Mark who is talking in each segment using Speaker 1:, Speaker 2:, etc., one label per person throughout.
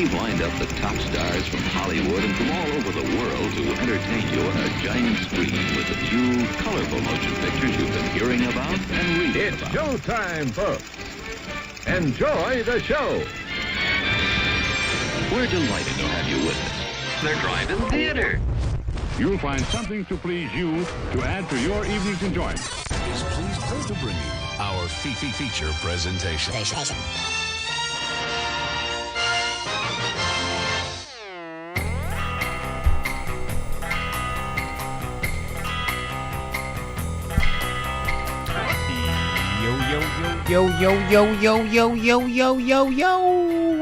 Speaker 1: We've lined up the top stars from Hollywood and from all over the world to entertain you on a giant screen with the few colorful motion pictures you've been hearing about and reading
Speaker 2: It's
Speaker 1: about.
Speaker 2: showtime, folks. Enjoy the show.
Speaker 1: We're delighted to have you with us. They're driving theater.
Speaker 3: You'll find something to please you to add to your evening's enjoyment.
Speaker 4: Is pleased to bring you our feature presentation.
Speaker 5: Yo.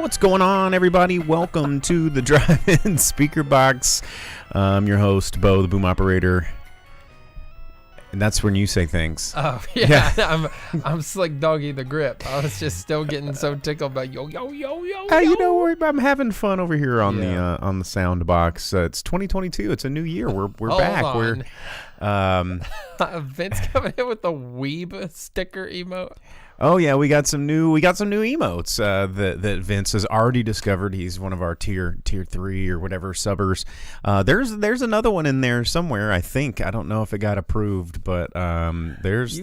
Speaker 5: What's going on, everybody? Welcome to the Drive-In Speaker Box. I'm your host, Bo, the boom operator. And that's when you say things.
Speaker 6: Oh, yeah. I'm slick doggy the grip. I was just still getting so tickled by yo.
Speaker 5: You know, I'm having fun over here on the sound box. It's 2022. It's a new year. We're back.
Speaker 6: On. Vince coming in with the weeb sticker emote.
Speaker 5: Oh yeah, we got some new emotes that Vince has already discovered. He's one of our tier 3 or whatever subbers. There's another one in there somewhere. I think, I don't know if it got approved, but there's.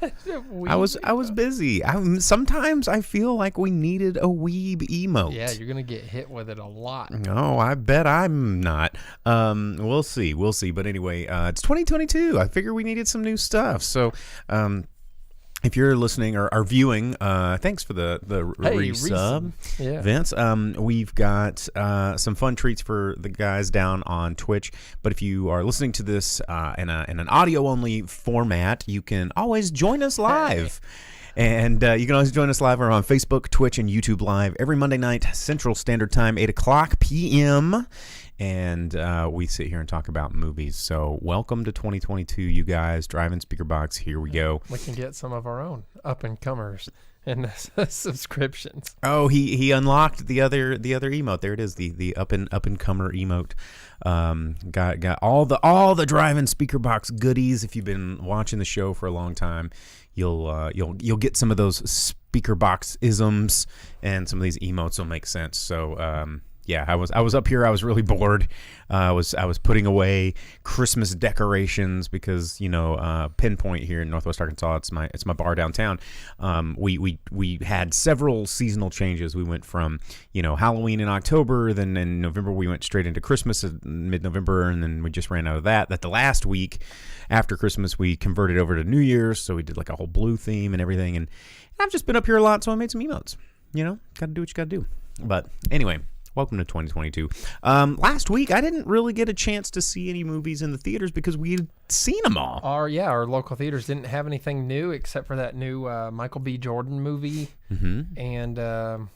Speaker 5: I was busy. Sometimes I feel like we needed a weeb emote.
Speaker 6: Yeah, you're gonna get hit with it a lot.
Speaker 5: No, I bet I'm not. We'll see. But anyway, it's 2022. I figure we needed some new stuff. So. If you're listening or viewing, thanks for the resub,
Speaker 6: yeah.
Speaker 5: Vince. We've got some fun treats for the guys down on Twitch. But if you are listening to this in an audio-only format, you can always join us live. And you can always join us live. We're on Facebook, Twitch, and YouTube Live every Monday night, Central Standard Time, 8 o'clock p.m., and we sit here and talk about movies. So welcome to 2022, you guys. Drive-In Speaker Box, here we go.
Speaker 6: We can get some of our own up-and-comers and subscriptions.
Speaker 5: Oh, he unlocked the other emote. There it is, the up-and-comer emote. Got all the Drive-In Speaker Box goodies. If you've been watching the show for a long time, you'll get some of those speaker box isms, and some of these emotes will make sense. So yeah, I was up here. I was really bored. I was putting away Christmas decorations because, you know, Pinpoint here in Northwest Arkansas, it's my bar downtown. We had several seasonal changes. We went from, you know, Halloween in October, then in November we went straight into Christmas in mid-November, and then we just ran out of that. That the last week after Christmas we converted over to New Year's, so we did like a whole blue theme and everything. And I've just been up here a lot, so I made some emotes. You know, got to do what you got to do. But anyway. Welcome to 2022. Last week, I didn't really get a chance to see any movies in the theaters because we'd seen them all.
Speaker 6: Our local theaters didn't have anything new except for that new Michael B. Jordan movie, and that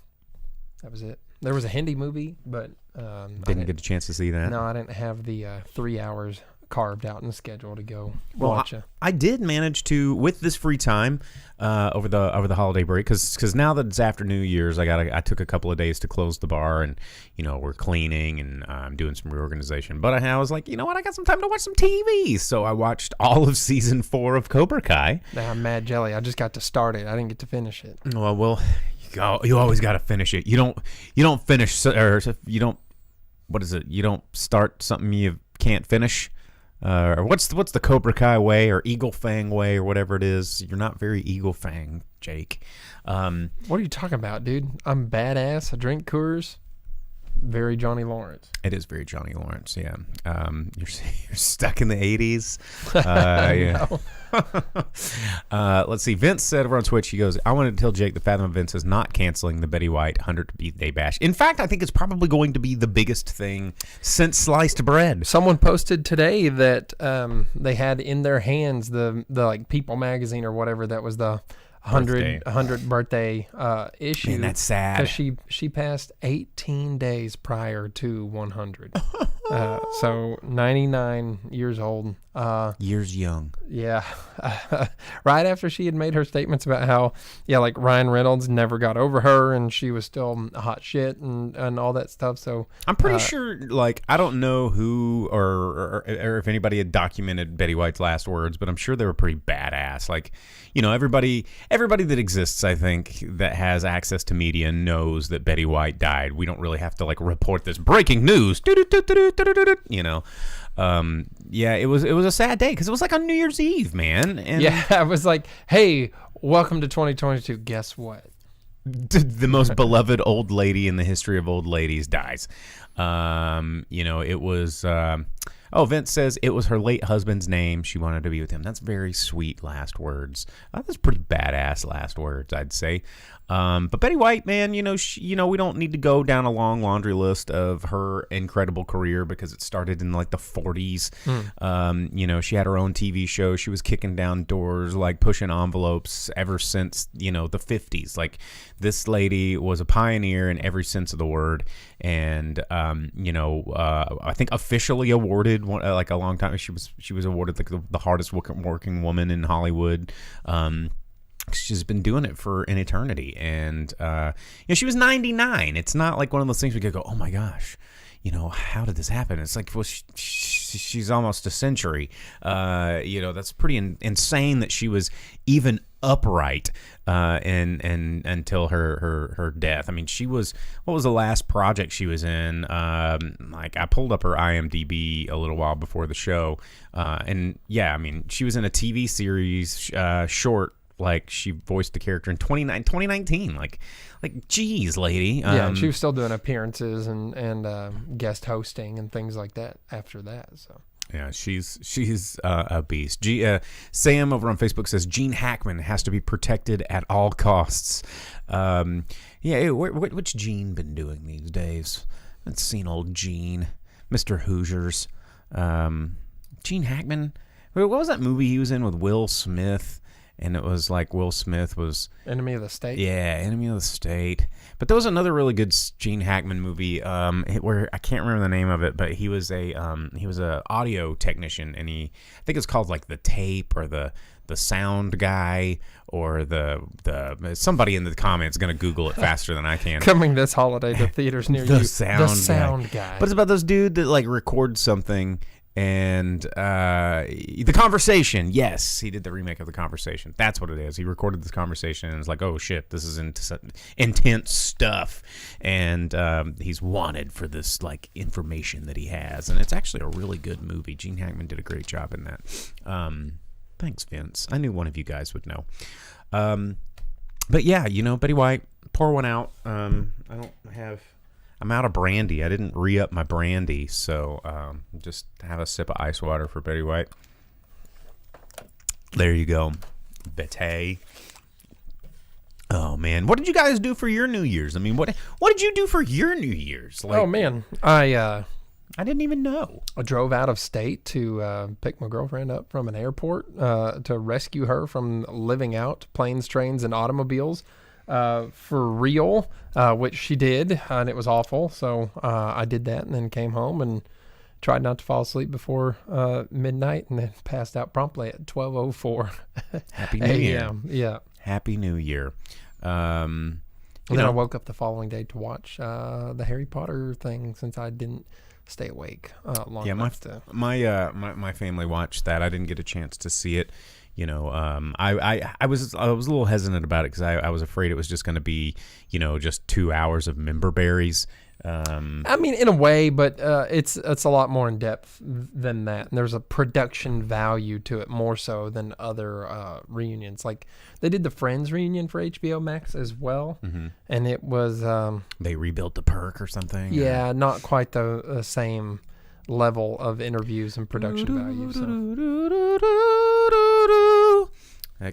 Speaker 6: was it. There was a Hindi movie, but
Speaker 5: didn't get a chance to see that.
Speaker 6: No, I didn't have the 3 hours carved out in the schedule to go watch it.
Speaker 5: I did manage to, with this free time over the holiday break, because now that it's after New Year's, I took a couple of days to close the bar, and you know, we're cleaning and I'm doing some reorganization. But I was like, you know what, I got some time to watch some TV, so I watched all of season 4 of Cobra Kai.
Speaker 6: Nah, I'm mad jelly. I just got to start it. I didn't get to finish it.
Speaker 5: Well, you always got to finish it. You don't finish, or you don't. What is it? You don't start something you can't finish. Or what's the Cobra Kai way, or Eagle Fang way, or whatever it is? You're not very Eagle Fang, Jake.
Speaker 6: What are you talking about, dude? I'm badass. I drink Coors. Very Johnny Lawrence.
Speaker 5: It is very Johnny Lawrence, yeah. You're stuck in the 80s. Yeah. Let's see. Vince said over on Twitch, he goes, I wanted to tell Jake the Fathom events is not canceling the Betty White 100th birthday bash. In fact, I think it's probably going to be the biggest thing since sliced bread.
Speaker 6: Someone posted today that they had in their hands the like People magazine or whatever that was the 100th birthday issue.
Speaker 5: Man, that's sad.
Speaker 6: Because she passed 18 days prior to 100. So 99 years old.
Speaker 5: Years young.
Speaker 6: Yeah. Right after she had made her statements about how, like Ryan Reynolds never got over her and she was still a hot shit and all that stuff. So
Speaker 5: I'm pretty sure, like, I don't know who or if anybody had documented Betty White's last words, but I'm sure they were pretty badass. Like, everybody that exists, I think, that has access to media knows that Betty White died. We don't really have to, like, report this breaking news. Yeah, it was a sad day because it was like on New Year's Eve, man. And
Speaker 6: yeah, I was like, hey, welcome to 2022. Guess what?
Speaker 5: The most beloved old lady in the history of old ladies dies. It was. Vince says it was her late husband's name. She wanted to be with him. That's very sweet last words. That's pretty badass last words, I'd say. But Betty White, man, we don't need to go down a long laundry list of her incredible career because it started in like the 40s. She had her own TV show. She was kicking down doors, like pushing envelopes ever since, the 50s. Like, this lady was a pioneer in every sense of the word. And, I think officially awarded like a long time. She was awarded like the hardest working woman in Hollywood. She's been doing it for an eternity, and she was 99. It's not like one of those things we could go, oh my gosh, how did this happen? It's like, well, she's almost a century. That's pretty insane that she was even upright and until her death. I mean, what was the last project she was in? Like, I pulled up her IMDb a little while before the show, and yeah, I mean, she was in a TV series short. Like, she voiced the character in 2019. Like, geez, lady.
Speaker 6: Yeah, she was still doing appearances and guest hosting and things like that after that. So
Speaker 5: yeah, she's a beast. Sam over on Facebook says Gene Hackman has to be protected at all costs. What's Gene been doing these days? I haven't seen old Gene, Mr. Hoosiers. Gene Hackman. What was that movie he was in with Will Smith? And it was like Will Smith was
Speaker 6: Enemy of the State.
Speaker 5: Yeah, Enemy of the State. But there was another really good Gene Hackman movie where I can't remember the name of it, but he was a audio technician, and I think it's called like The Tape or the Sound Guy or the somebody in the comments going to Google it faster than I can.
Speaker 6: Coming this holiday to theaters near you.
Speaker 5: The Sound Guy. But it's about this dude that like records something. And The Conversation, yes, he did the remake of The Conversation. That's what it is. He recorded this conversation and was like, oh shit, this is intense stuff, and he's wanted for this like information that he has, and it's actually a really good movie. Gene Hackman did a great job in that. Thanks, Vince. I knew one of you guys would know. But yeah, Betty White, pour one out. I'm out of brandy. I didn't re-up my brandy, so just have a sip of ice water for Betty White. There you go. Betty. Oh, man. What did you guys do for your New Year's? I mean, what did you do for your New Year's? Like,
Speaker 6: oh, man. I
Speaker 5: didn't even know.
Speaker 6: I drove out of state to pick my girlfriend up from an airport to rescue her from living out planes, trains, and automobiles. For real, which she did, and it was awful. So I did that and then came home and tried not to fall asleep before midnight and then passed out promptly at 12:04
Speaker 5: Happy New Year.
Speaker 6: Yeah.
Speaker 5: Happy New Year.
Speaker 6: And then I woke up the following day to watch the Harry Potter thing since I didn't stay awake long enough to...
Speaker 5: My family watched that. I didn't get a chance to see it. I was a little hesitant about it because I was afraid it was just going to be, just 2 hours of member berries.
Speaker 6: I mean, in a way, but it's a lot more in depth than that. And there's a production value to it more so than other reunions. Like they did the Friends reunion for HBO Max as well, and it was
Speaker 5: they rebuilt the perk or something.
Speaker 6: Yeah, not quite the same level of interviews and production value. So.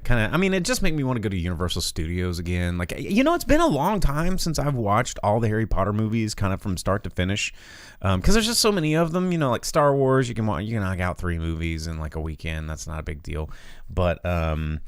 Speaker 5: it just made me want to go to Universal Studios again. Like, it's been a long time since I've watched all the Harry Potter movies kind of from start to finish. Because there's just so many of them, like Star Wars, you can knock out 3 movies in like a weekend. That's not a big deal. But Harry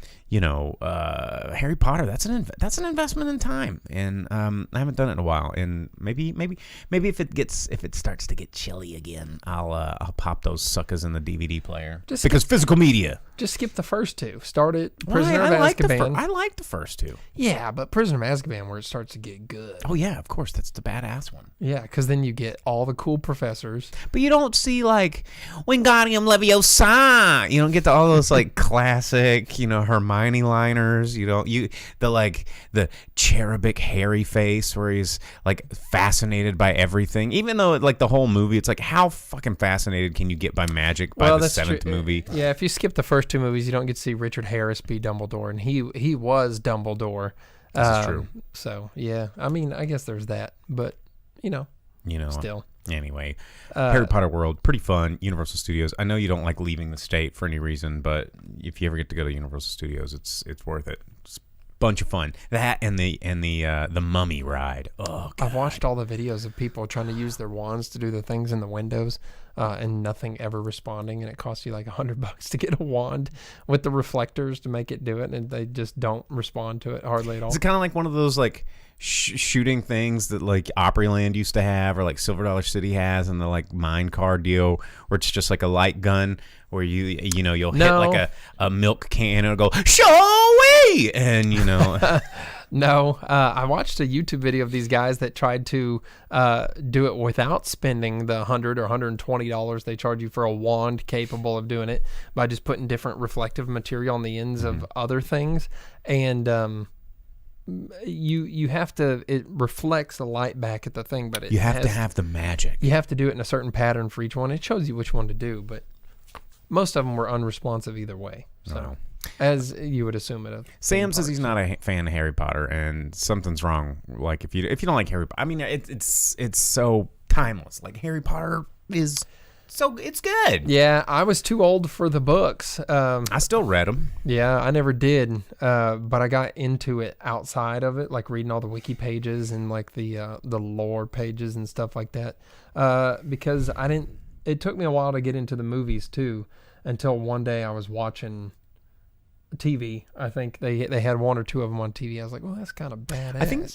Speaker 5: Potter, that's an investment in time, and I haven't done it in a while. And maybe if it starts to get chilly again, I'll pop those suckers in the DVD player. Because physical media.
Speaker 6: Just skip the first 2. Start at Prisoner of Azkaban.
Speaker 5: I like the first 2.
Speaker 6: Yeah, but Prisoner of Azkaban where it starts to get good.
Speaker 5: Oh yeah, of course, that's the badass one.
Speaker 6: Yeah, because then you get all the cool professors.
Speaker 5: But you don't see like Wingardium Leviosa. You don't get to all those like classic, Hermione liners. The cherubic hairy face where he's like fascinated by everything. Even though like the whole movie, it's like how fucking fascinated can you get by magic by the 7th movie?
Speaker 6: Yeah, if you skip the first 2 movies, you don't get to see Richard Harris be Dumbledore, and he was Dumbledore.
Speaker 5: This is true.
Speaker 6: So yeah, I guess there's that, but still.
Speaker 5: Anyway, Harry Potter World, pretty fun. Universal Studios. I know you don't like leaving the state for any reason, but if you ever get to go to Universal Studios, it's worth it. It's a bunch of fun. That and the Mummy ride. Oh, God.
Speaker 6: I've watched all the videos of people trying to use their wands to do the things in the windows, and nothing ever responding, and it costs you like $100 to get a wand with the reflectors to make it do it, and they just don't respond to it hardly at all.
Speaker 5: Is it kind of like one of those like shooting things that like Opryland used to have, or like Silver Dollar City has, and the like mine car deal where it's just like a light gun where you'll hit like a milk can and it'll go showy, and
Speaker 6: No, I watched a YouTube video of these guys that tried to do it without spending the $100 or $120 they charge you for a wand capable of doing it, by just putting different reflective material on the ends of other things, and you have to, it reflects the light back at the thing, but
Speaker 5: you have to have the magic.
Speaker 6: You have to do it in a certain pattern for each one. It shows you which one to do, but most of them were unresponsive either way. So, as you would assume it.
Speaker 5: Sam says he's not a fan of Harry Potter, and something's wrong. Like if you don't like Harry Potter, it's so timeless. Like Harry Potter is. So it's good.
Speaker 6: Yeah, I was too old for the books.
Speaker 5: I still read them.
Speaker 6: Yeah, I never did, but I got into it outside of it, like reading all the wiki pages and like the lore pages and stuff like that. Because I didn't. It took me a while to get into the movies too, until one day I was watching TV. I think they had 1 or 2 of them on TV. I was like, well, that's kind of badass.
Speaker 5: I think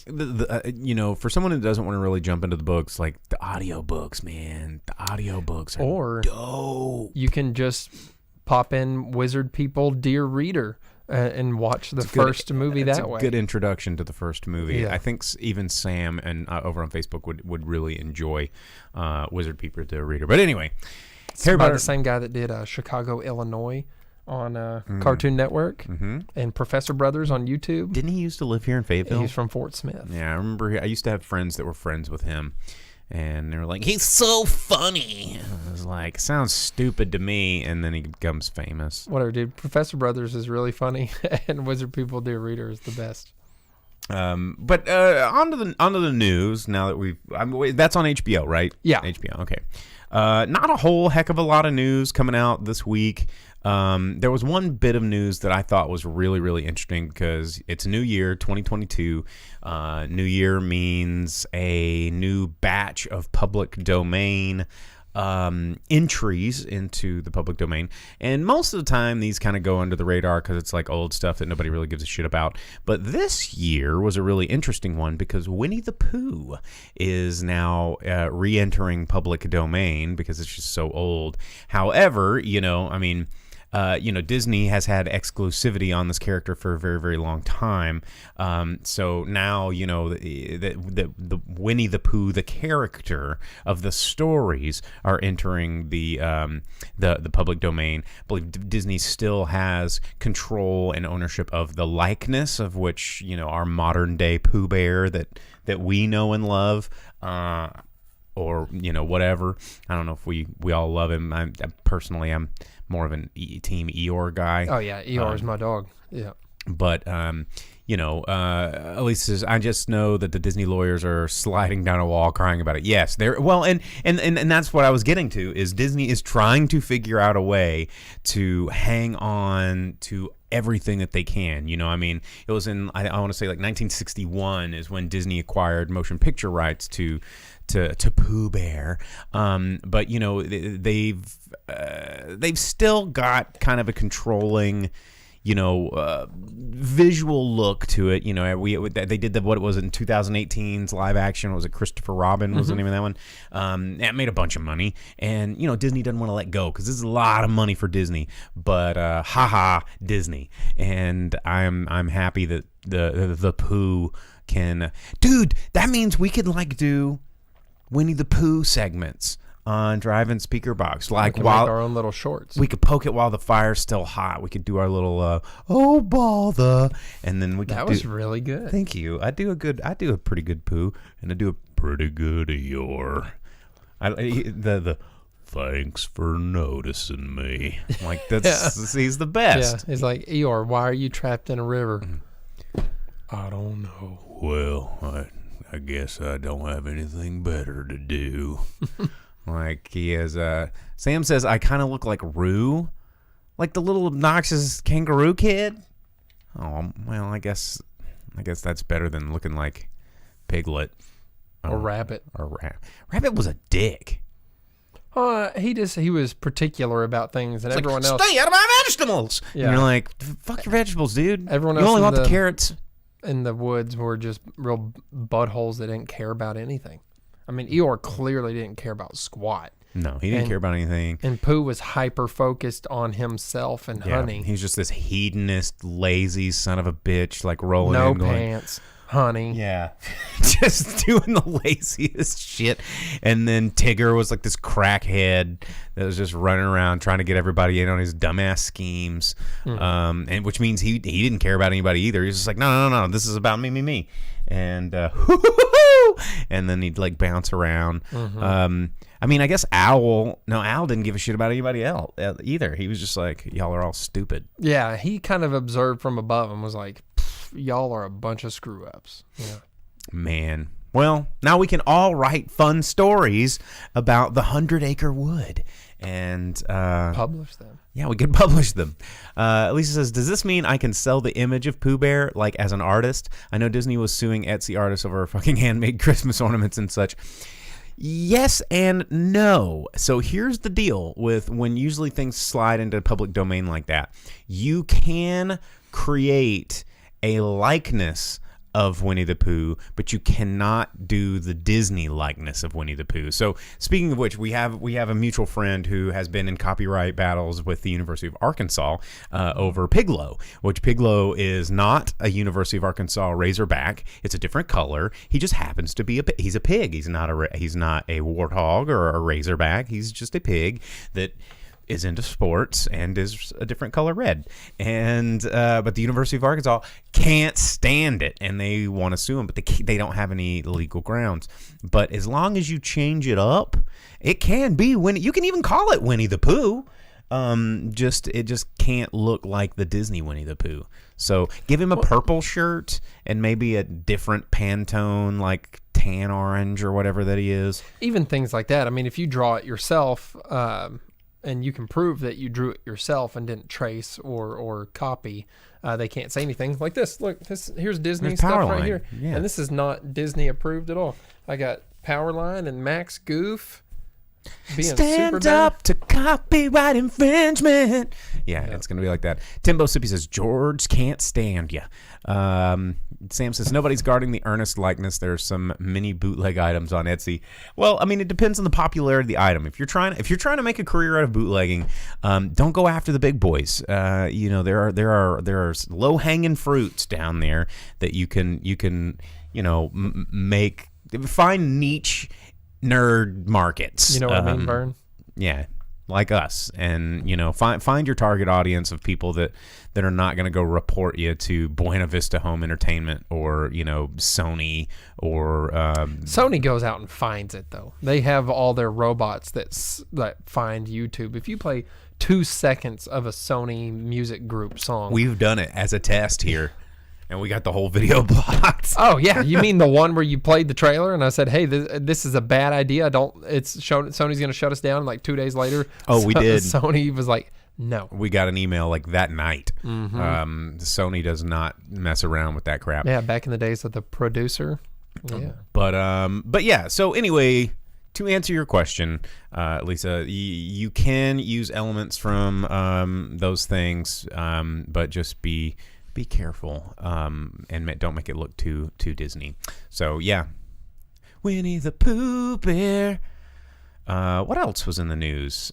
Speaker 5: for someone who doesn't want to really jump into the books, like the audiobooks, man, the audiobooks are dope.
Speaker 6: You can just pop in Wizard People Dear Reader and watch the first movie that way.
Speaker 5: It's a good introduction to the first movie.
Speaker 6: Yeah.
Speaker 5: I think even Sam and over on Facebook would really enjoy Wizard People Dear Reader. But anyway,
Speaker 6: it's about the same guy that did Chicago, Illinois on Cartoon Network, and Professor Brothers on YouTube.
Speaker 5: Didn't he used to live here in Fayetteville?
Speaker 6: He's from Fort Smith.
Speaker 5: Yeah, I remember. I used to have friends that were friends with him, and they were like, "He's so funny." I was like, "Sounds stupid to me," and then he becomes famous.
Speaker 6: Whatever, dude. Professor Brothers is really funny, and Wizard People Dear Reader is the best.
Speaker 5: But onto the news. Now that that's on HBO, right?
Speaker 6: Yeah,
Speaker 5: HBO. Okay. Not a whole heck of a lot of news coming out this week. There was one bit of news that I thought was really, really interesting because it's a new year, 2022. New year means a new batch of public domain entries into the public domain, and most of the time these kind of go under the radar because it's like old stuff that nobody really gives a shit about. But this year was a really interesting one because Winnie the Pooh is now re-entering public domain because it's just so old. However, Disney has had exclusivity on this character for a very, very long time. So now, the Winnie the Pooh, the character of the stories, are entering the public domain. I believe Disney still has control and ownership of the likeness of which, our modern day Pooh Bear that we know and love. Or whatever. I don't know if we all love him. I'm more of an team Eeyore guy.
Speaker 6: Oh yeah, Eeyore is my dog. Yeah.
Speaker 5: But Elise says, I just know that the Disney lawyers are sliding down a wall crying about it. Yes, they're and that's what I was getting to, is Disney is trying to figure out a way to hang on to everything that they can. It was in, I want to say like 1961 is when Disney acquired motion picture rights to Pooh Bear. But they've still got kind of a controlling visual look to it. They did what it was in 2018's live action. Was it Christopher Robin? Was the name of that one? That made a bunch of money, and Disney doesn't want to let go because this is a lot of money for Disney. But Disney, and I'm happy that the Pooh can. Dude, that means we could do Winnie the Pooh segments on Drive-In Speaker Box. Like,
Speaker 6: make our own little shorts.
Speaker 5: We could poke it while the fire's still hot. We could do our little oh bother, and then we could.
Speaker 6: That was really good.
Speaker 5: Thank you. I do a pretty good Pooh, and I do a pretty good Eeyore. The thanks for noticing me. Like, that's he's the best.
Speaker 6: Yeah, he's like, Eeyore, why are you trapped in a river?
Speaker 5: I don't know. Well, I guess I don't have anything better to do. Like, he is. Sam says I kind of look like Roo, like the little obnoxious kangaroo kid. Oh well, I guess that's better than looking like Piglet
Speaker 6: or Rabbit.
Speaker 5: Rabbit was a dick.
Speaker 6: He was particular about things, and
Speaker 5: it's
Speaker 6: everyone
Speaker 5: like,
Speaker 6: else.
Speaker 5: Stay out of my vegetables.
Speaker 6: Yeah.
Speaker 5: And you're like, fuck your vegetables, dude.
Speaker 6: Everyone
Speaker 5: you
Speaker 6: else
Speaker 5: only want the carrots.
Speaker 6: In the woods were just real buttholes that didn't care about anything. I mean, Eeyore clearly didn't care about squat.
Speaker 5: No, he didn't care about anything.
Speaker 6: And Pooh was hyper-focused on himself and honey.
Speaker 5: He's just this hedonist, lazy son of a bitch, like rolling
Speaker 6: no
Speaker 5: in going,
Speaker 6: pants, honey.
Speaker 5: Yeah. Just doing the laziest shit. And then Tigger was like this crackhead that was just running around trying to get everybody in on his dumbass schemes. And which means he didn't care about anybody either. He's just like, no, this is about me. And and then he'd like bounce around. I guess Owl didn't give a shit about anybody else either. He was just like, y'all are all stupid.
Speaker 6: Yeah, he kind of observed from above and was like, y'all are a bunch of screw ups. Yeah.
Speaker 5: Man. Well, now we can all write fun stories about the 100-acre wood and
Speaker 6: publish them.
Speaker 5: Yeah, we could publish them. Lisa says, does this mean I can sell the image of Pooh Bear like as an artist? I know Disney was suing Etsy artists over fucking handmade Christmas ornaments and such. Yes and no. So here's the deal with when usually things slide into public domain like that. You can create a likeness of Winnie the Pooh, but you cannot do the Disney likeness of Winnie the Pooh. So speaking of which, we have a mutual friend who has been in copyright battles with the University of Arkansas over Piglo, which Piglo is not a University of Arkansas Razorback. It's a different color. He just happens to be he's a pig. He's not a warthog or a Razorback. He's just a pig that is into sports and is a different color red. And but the University of Arkansas can't stand it, and they want to sue him, but they don't have any legal grounds. But as long as you change it up, it can be Winnie. You can even call it Winnie the Pooh. It just can't look like the Disney Winnie the Pooh. So give him a purple shirt and maybe a different Pantone, like tan orange or whatever that he is.
Speaker 6: Even things like that. I mean, if you draw it yourself, and you can prove that you drew it yourself and didn't trace or copy, they can't say anything. Like this. Look, here's Disney stuff right here. Yeah. And this is not Disney approved at all. I got Powerline and Max Goof being
Speaker 5: stand up to copyright infringement. Yeah, it's going to be like that. Timbo Sippy says, George can't stand ya. Sam says, nobody's guarding the Ernest likeness. There's some mini bootleg items on Etsy. Well, I mean, it depends on the popularity of the item. If you're trying to make a career out of bootlegging, don't go after the big boys. There are low hanging fruits down there that you can make. Find niche nerd markets.
Speaker 6: You know what I mean, Vern?
Speaker 5: Yeah, like us. And find your target audience of people that are not going to go report you to Buena Vista Home Entertainment or Sony or
Speaker 6: Sony goes out and finds it, though. They have all their robots that find YouTube. If you play 2 seconds of a Sony music group song,
Speaker 5: we've done it as a test here. and we got the whole video blocked.
Speaker 6: Oh yeah, you mean the one where you played the trailer and I said, "Hey, this is a bad idea. Sony's going to shut us down." Like 2 days later,
Speaker 5: Oh, we did.
Speaker 6: Sony was like, "No."
Speaker 5: We got an email like that night. Sony does not mess around with that crap.
Speaker 6: Yeah, back in the days of the producer. Yeah.
Speaker 5: But yeah. So anyway, to answer your question, Lisa, you can use elements from those things, but just be careful, and don't make it look too Disney. So yeah, Winnie the Pooh Bear. What else was in the news?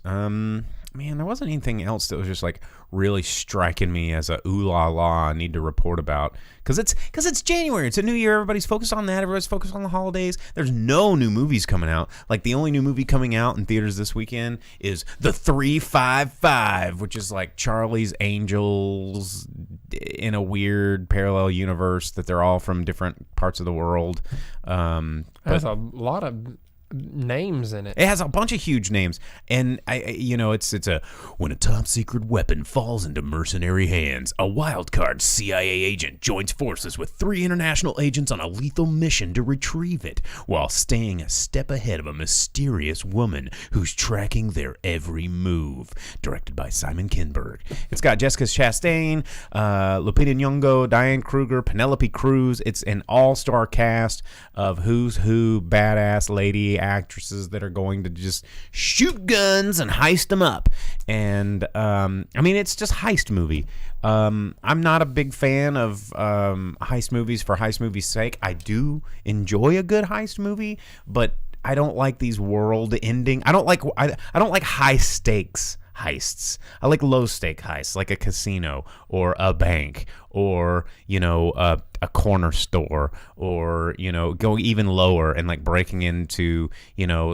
Speaker 5: Man, there wasn't anything else that was just like really striking me as a ooh la la I need to report about, because it's January, it's a new year, everybody's focused on that, everybody's focused on the holidays. There's no new movies coming out. Like the only new movie coming out in theaters this weekend is The 355, which is like Charlie's Angels in a weird parallel universe that they're all from different parts of the world.
Speaker 6: There's a lot of names in it.
Speaker 5: It has a bunch of huge names, and it's a when a top secret weapon falls into mercenary hands, a wild card CIA agent joins forces with 3 international agents on a lethal mission to retrieve it, while staying a step ahead of a mysterious woman who's tracking their every move. Directed by Simon Kinberg. It's got Jessica Chastain, Lupita Nyong'o, Diane Kruger, Penelope Cruz. It's an all-star cast of who's who badass lady actresses that are going to just shoot guns and heist them up. And it's just heist movie. I'm not a big fan of heist movies for heist movies' sake. I do enjoy a good heist movie, but I don't like these world ending. I don't like high stakes heists. I like low stake heists, like a casino or a bank or a corner store, or going even lower and like breaking into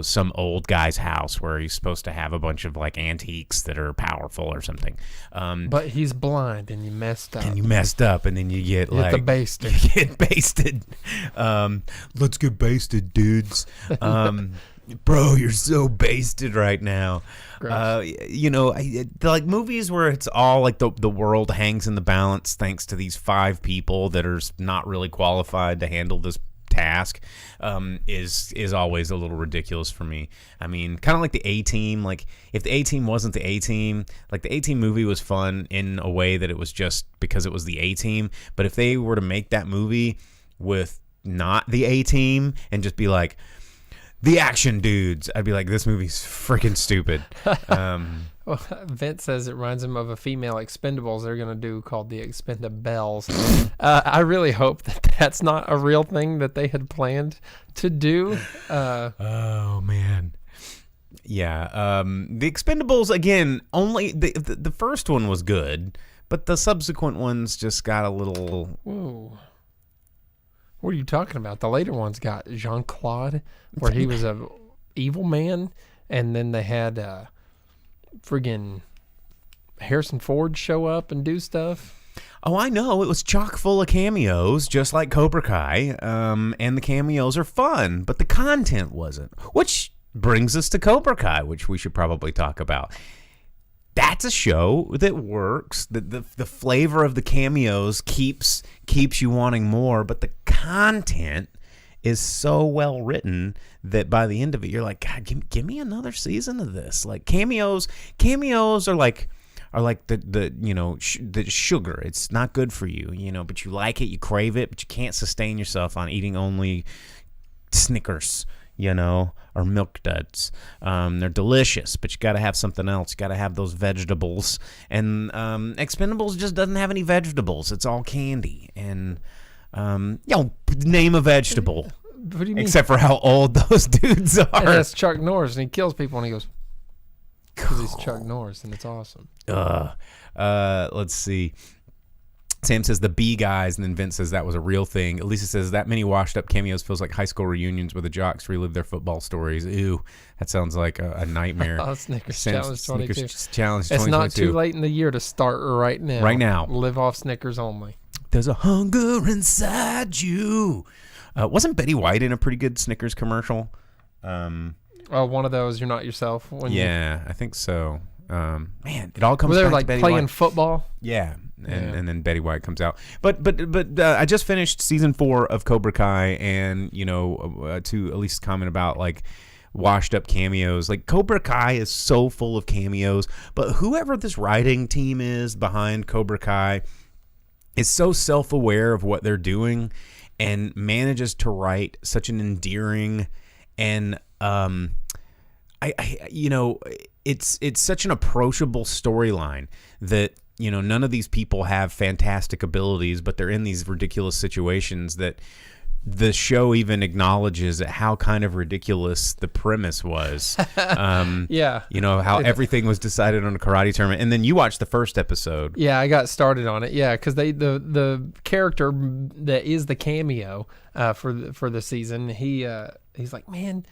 Speaker 5: some old guy's house where he's supposed to have a bunch of like antiques that are powerful or something.
Speaker 6: But he's blind and you messed up.
Speaker 5: And then you get
Speaker 6: You get basted.
Speaker 5: You get basted. Let's get basted, dudes. Bro, you're so basted right now. Like movies where it's all like the world hangs in the balance thanks to these 5 people that are not really qualified to handle this task, is always a little ridiculous for me. I mean, kind of like the A-Team. Like if the A-Team wasn't the A-Team, like the A-Team movie was fun in a way that it was just because it was the A-Team. But if they were to make that movie with not the A-Team and just be like, the action dudes, I'd be like, this movie's freaking stupid.
Speaker 6: Well, Vince says it reminds him of a female Expendables they're going to do called the Expendables. I really hope that that's not a real thing that they had planned to do.
Speaker 5: Oh, man. Yeah. The Expendables, again, only the first one was good, but the subsequent ones just got a little...
Speaker 6: Whoa. What are you talking about? The later ones got Jean-Claude, where he was a evil man, and then they had friggin' Harrison Ford show up and do stuff.
Speaker 5: Oh, I know. It was chock full of cameos, just like Cobra Kai, and the cameos are fun, but the content wasn't. Which brings us to Cobra Kai, which we should probably talk about. That's a show that works. The flavor of the cameos keeps you wanting more, but the content is so well written that by the end of it, you're like, God, give me another season of this. Like cameos are like the sugar. It's not good for you, but you like it, you crave it, but you can't sustain yourself on eating only Snickers. Or Milk Duds. They're delicious, but you got to have something else. You got to have those vegetables. And Expendables just doesn't have any vegetables. It's all candy. And, name a vegetable.
Speaker 6: What do you mean?
Speaker 5: Except for how old those dudes are.
Speaker 6: And that's Chuck Norris, and he kills people, and he goes, because he's Chuck Norris, and it's awesome.
Speaker 5: Let's see. Sam says the B guys, and then Vince says that was a real thing. Elisa says that many washed-up cameos feels like high school reunions where the jocks relive their football stories. Ew, that sounds like a nightmare.
Speaker 6: Snickers Challenge 22.
Speaker 5: Snickers Challenge 22.
Speaker 6: It's not too late in the year to start right now.
Speaker 5: Right now.
Speaker 6: Live off Snickers only.
Speaker 5: There's a hunger inside you. Wasn't Betty White in a pretty good Snickers commercial?
Speaker 6: One of those, you're not yourself.
Speaker 5: I think so. Man, it all comes
Speaker 6: back
Speaker 5: to
Speaker 6: like
Speaker 5: Betty
Speaker 6: playing
Speaker 5: White.
Speaker 6: Football.
Speaker 5: Yeah. and then Betty White comes out. But I just finished season 4 of Cobra Kai, and to at least comment about like washed up cameos. Like Cobra Kai is so full of cameos, but whoever this writing team is behind Cobra Kai is so self-aware of what they're doing and manages to write such an endearing and it's such an approachable storyline that none of these people have fantastic abilities, but they're in these ridiculous situations that the show even acknowledges how kind of ridiculous the premise was.
Speaker 6: Yeah.
Speaker 5: How everything was decided on a karate tournament. And then you watched the first episode.
Speaker 6: Yeah, I got started on it. Yeah, because the character that is the cameo for the season, he's like, man,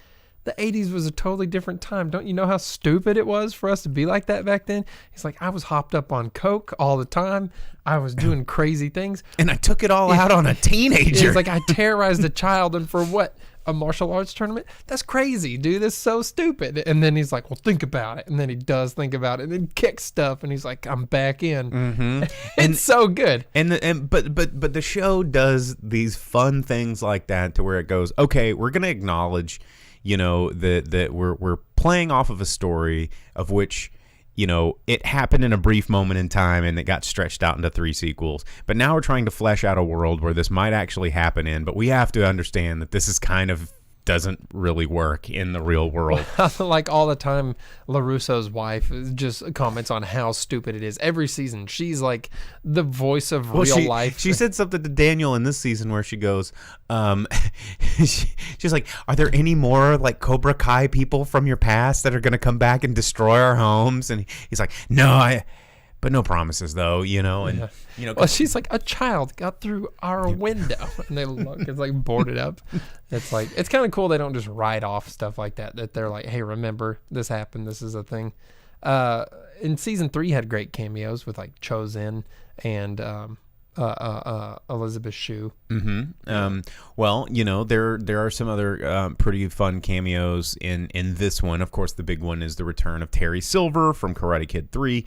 Speaker 6: the 80s was a totally different time. Don't you know how stupid it was for us to be like that back then? He's like, I was hopped up on coke all the time. I was doing crazy things.
Speaker 5: And I took it all out on a teenager.
Speaker 6: He's like, I terrorized a child, and for what? A martial arts tournament? That's crazy, dude. That's so stupid. And then he's like, well, think about it. And then he does think about it and then kicks stuff. And he's like, I'm back in.
Speaker 5: Mm-hmm.
Speaker 6: It's so good.
Speaker 5: But the show does these fun things like that to where it goes, okay, we're going to acknowledge that we're playing off of a story of which it happened in a brief moment in time and it got stretched out into 3 sequels. But now we're trying to flesh out a world where this might actually happen in, but we have to understand that this is kind of doesn't really work in the real world.
Speaker 6: Like all the time, LaRusso's wife just comments on how stupid it is. Every season, she's like the voice of real life.
Speaker 5: She said something to Daniel in this season where she goes, she's like, are there any more like Cobra Kai people from your past that are going to come back and destroy our homes? And he's like, no, but no promises though, and
Speaker 6: well, she's like, a child got through our window, and they look, it's like boarded up. It's like, it's kind of cool they don't just write off stuff like that they're like, hey, remember this happened, this is a thing. In season 3 had great cameos with like Chozen and Elizabeth Shue.
Speaker 5: Mm-hmm. Well, there are some other pretty fun cameos in this one. Of course, the big one is the return of Terry Silver from Karate Kid 3,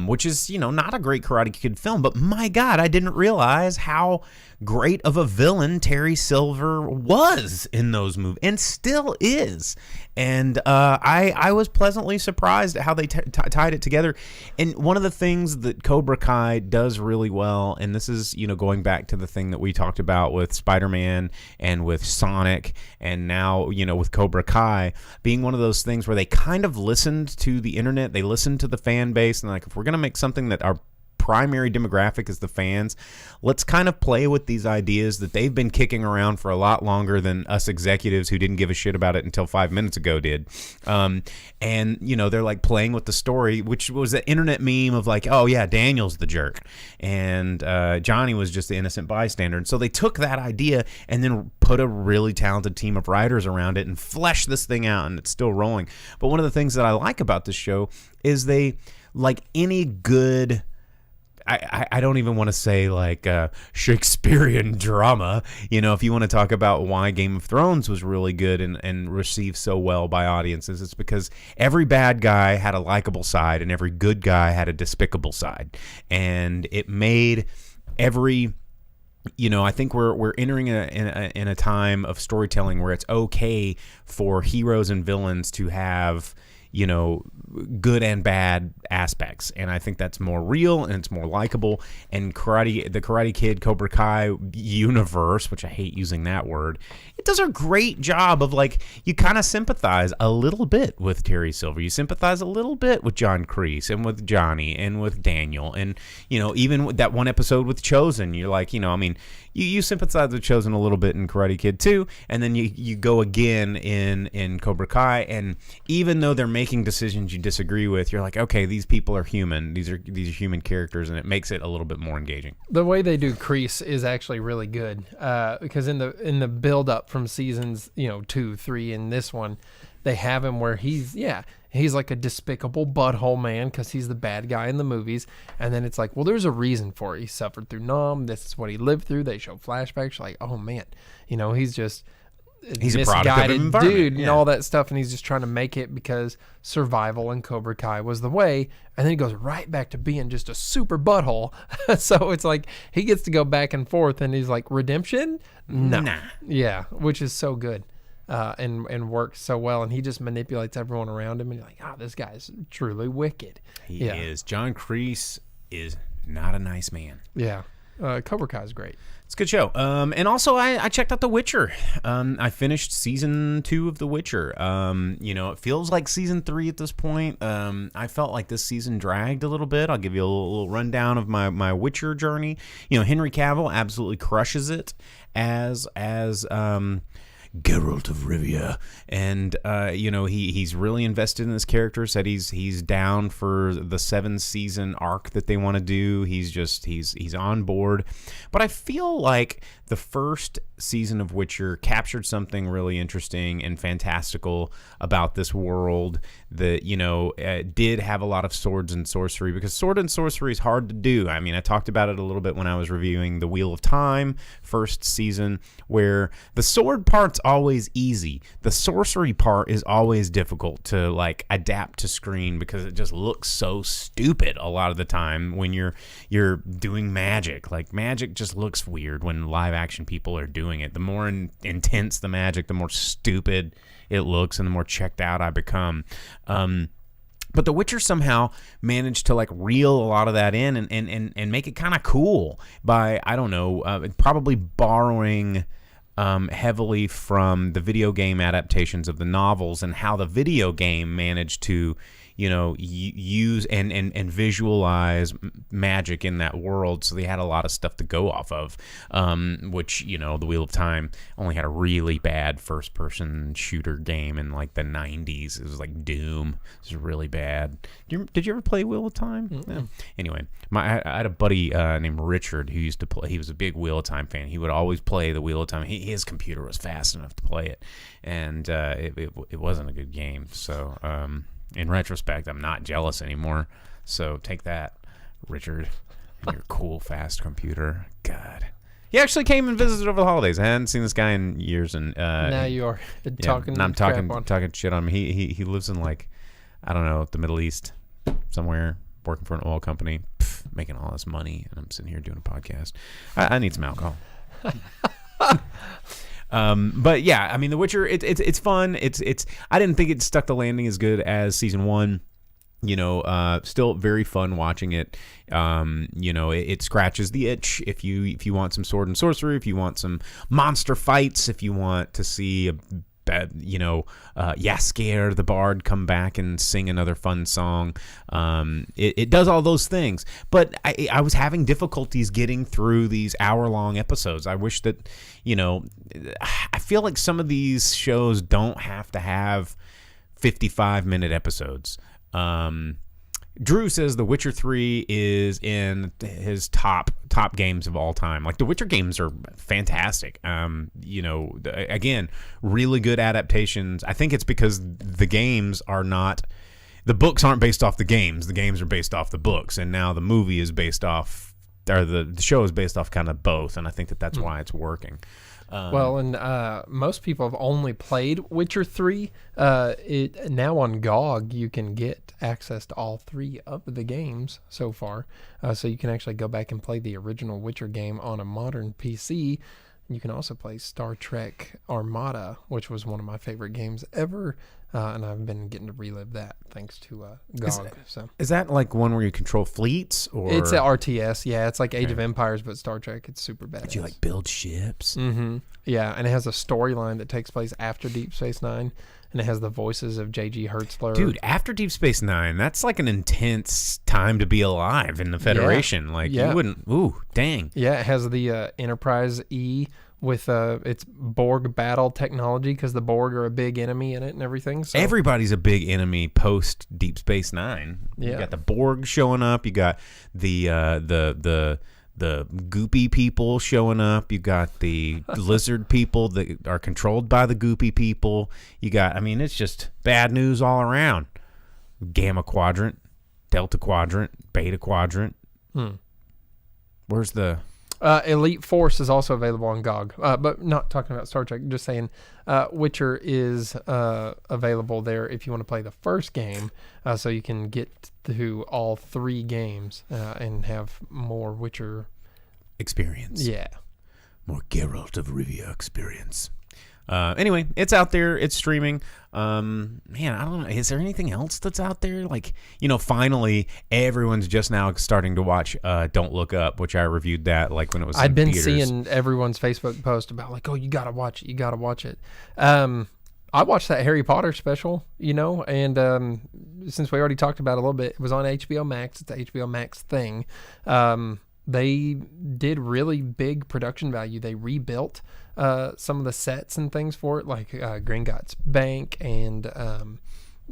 Speaker 5: which is, not a great Karate Kid film, but my God, I didn't realize how great of a villain Terry Silver was in those movies and still is. And I was pleasantly surprised at how they tied it together. And one of the things that Cobra Kai does really well, and this is, going back to the thing that we talked about with Spider-Man and with Sonic and now, with Cobra Kai, being one of those things where they kind of listened to the internet, they listened to the fan base, and like, if we're going to make something that our primary demographic is the fans, let's kind of play with these ideas that they've been kicking around for a lot longer than us executives who didn't give a shit about it until 5 minutes ago did. And they're like playing with the story, which was the internet meme of like, oh yeah, Daniel's the jerk and Johnny was just the innocent bystander. And so they took that idea and then put a really talented team of writers around it and fleshed this thing out, and it's still rolling. But one of the things that I like about this show is they, like any good, I don't even want to say like Shakespearean drama. If you want to talk about why Game of Thrones was really good and received so well by audiences, it's because every bad guy had a likable side and every good guy had a despicable side. And it made every... I think we're entering in a time of storytelling where it's okay for heroes and villains to have good and bad aspects, and I think that's more real and it's more likable. And the Karate Kid Cobra Kai universe, which I hate using that word, it does a great job of like, you kind of sympathize a little bit with Terry Silver, you sympathize a little bit with John Kreese and with Johnny and with Daniel, and even with that one episode with Chozen, you're like, you sympathize with Chozen a little bit in Karate Kid 2, and then you go again in Cobra Kai, and even though they're making decisions you disagree with, you're like, okay, these people are human. These are human characters, and it makes it a little bit more engaging.
Speaker 6: The way they do Kreese is actually really good, because in the build up from seasons 2, 3, and this one, they have him where he's like a despicable butthole man because he's the bad guy in the movies. And then it's like, well, there's a reason for it. He suffered through Nam. This is what he lived through. They show flashbacks. Like, oh, man. He's just
Speaker 5: He's a product of
Speaker 6: misguided
Speaker 5: environment,
Speaker 6: dude and
Speaker 5: yeah.
Speaker 6: all that stuff, and he's just trying to make it because survival and Cobra Kai was the way, and then he goes right back to being just a super butthole. So it's like he gets to go back and forth, and he's like, redemption? No.
Speaker 5: Nah.
Speaker 6: Yeah, which is so good. And works so well, and he just manipulates everyone around him, and you're like, this guy's truly wicked.
Speaker 5: He is. John Kreese is not a nice man.
Speaker 6: Yeah. Cobra Kai is great.
Speaker 5: It's a good show. And also, I checked out The Witcher. I finished season 2 of The Witcher. It feels like season 3 at this point. I felt like this season dragged a little bit. I'll give you a little rundown of my Witcher journey. Henry Cavill absolutely crushes it as Geralt of Rivia, and he's really invested in this character. Said he's down for the 7-season arc that they want to do. He's on board, but I feel like the first season of Witcher captured something really interesting and fantastical about this world that did have a lot of swords and sorcery, because sword and sorcery is hard to do. I mean, I talked about it a little bit when I was reviewing The Wheel of Time first season, where the sword part's always easy. The sorcery part is always difficult to adapt to screen because it just looks so stupid a lot of the time when you're doing magic. Like, magic just looks weird when live action people are doing it. The more intense the magic, the more stupid it looks and the more checked out I become. But The Witcher somehow managed to reel a lot of that in and make it kind of cool by, I don't know, probably borrowing heavily from the video game adaptations of the novels and how the video game managed to use and visualize magic in that world. So they had a lot of stuff to go off of, which, The Wheel of Time only had a really bad first-person shooter game in the 90s. It was like Doom. It was really bad. Did you ever play Wheel of Time?
Speaker 6: Mm-hmm.
Speaker 5: Yeah. Anyway, I had a buddy named Richard who used to play. He was a big Wheel of Time fan. He would always play the Wheel of Time. His computer was fast enough to play it, and it wasn't a good game. So, in retrospect, I'm not jealous anymore. So take that, Richard, and your cool, fast computer. God. He actually came and visited over the holidays. I hadn't seen this guy in years. And
Speaker 6: now you are talking
Speaker 5: and I'm
Speaker 6: crap
Speaker 5: talking
Speaker 6: on.
Speaker 5: talking shit on him. He lives in, I don't know, the Middle East somewhere, working for an oil company, making all this money, and I'm sitting here doing a podcast. I need some alcohol. But yeah, I mean, The Witcher, it's fun. It's I didn't think it stuck the landing as good as season 1. Still very fun watching it. It scratches the itch if you want some sword and sorcery, if you want some monster fights, if you want to see Jaskier the Bard come back and sing another fun song. It does all those things, but I was having difficulties getting through these hour-long episodes. I wish that, I feel like some of these shows don't have to have 55-minute episodes. Drew says The Witcher 3 is in his top games of all time. The Witcher games are fantastic. Again, really good adaptations. I think it's because the games are not, the books aren't based off the games. The games are based off the books, and now the movie is based off, or the show is based off kind of both, and I think that's why it's working.
Speaker 6: Most people have only played Witcher 3. Now on GOG, you can get access to all 3 of the games so far. So you can actually go back and play the original Witcher game on a modern PC. You can also play Star Trek Armada, which was one of my favorite games ever. And I've been getting to relive that thanks to GOG.
Speaker 5: Is that one where you control fleets? Or
Speaker 6: it's an RTS, yeah. It's like Age of Empires, but Star Trek. It's super badass.
Speaker 5: Did you build ships?
Speaker 6: Mm-hmm. Yeah, and it has a storyline that takes place after Deep Space Nine, and it has the voices of J.G. Hertzler.
Speaker 5: Dude, after Deep Space Nine, that's an intense time to be alive in the Federation. You wouldn't. Ooh, dang.
Speaker 6: Yeah, it has the Enterprise E with its Borg battle technology, because the Borg are a big enemy in it and everything. So
Speaker 5: everybody's a big enemy post Deep Space Nine.
Speaker 6: Yeah.
Speaker 5: You got the Borg showing up. You got the goopy people showing up. You got the lizard people that are controlled by the goopy people. You got, it's just bad news all around. Gamma Quadrant, Delta Quadrant, Beta Quadrant. Where's the
Speaker 6: Elite Force is also available on GOG, but not talking about Star Trek. Just saying, Witcher is available there if you want to play the first game, so you can get to all 3 games and have more Witcher
Speaker 5: experience.
Speaker 6: Yeah,
Speaker 5: more Geralt of Rivia experience. Anyway, it's out there. It's streaming. Man, I don't know. Is there anything else that's out there? Like, finally, everyone's just now starting to watch Don't Look Up, which I reviewed that like when it was
Speaker 6: I'd
Speaker 5: in
Speaker 6: been
Speaker 5: theaters.
Speaker 6: seeing everyone's Facebook post about like, oh, you got to watch it. You got to watch it. I watched that Harry Potter special, and since we already talked about it a little bit, it was on HBO Max. It's the HBO Max thing. They did really big production value. They rebuilt some of the sets and things for it, like Gringotts Bank and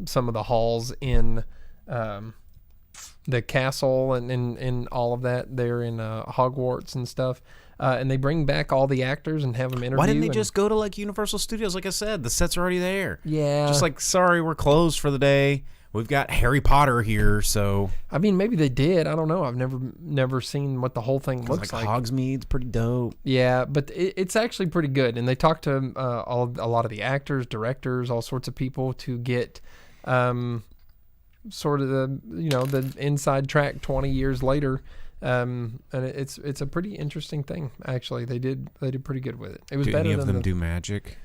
Speaker 6: some of the halls in the castle and all of that there in Hogwarts and stuff. And they bring back all the actors and have them interview.
Speaker 5: Why didn't they just go to like Universal Studios? Like I said, the sets are already there.
Speaker 6: Yeah.
Speaker 5: Just like, sorry, we're closed for the day. We've got Harry Potter here, so...
Speaker 6: I mean, maybe they did. I don't know. I've never seen what the whole thing looks like.
Speaker 5: Hogsmeade's pretty dope.
Speaker 6: Yeah, but it's actually pretty good. And they talked to a lot of the actors, directors, all sorts of people to get sort of the inside track 20 years later. And it's a pretty interesting thing, actually. They did pretty good with it. It was
Speaker 5: Do
Speaker 6: better
Speaker 5: any of
Speaker 6: than
Speaker 5: them do magic?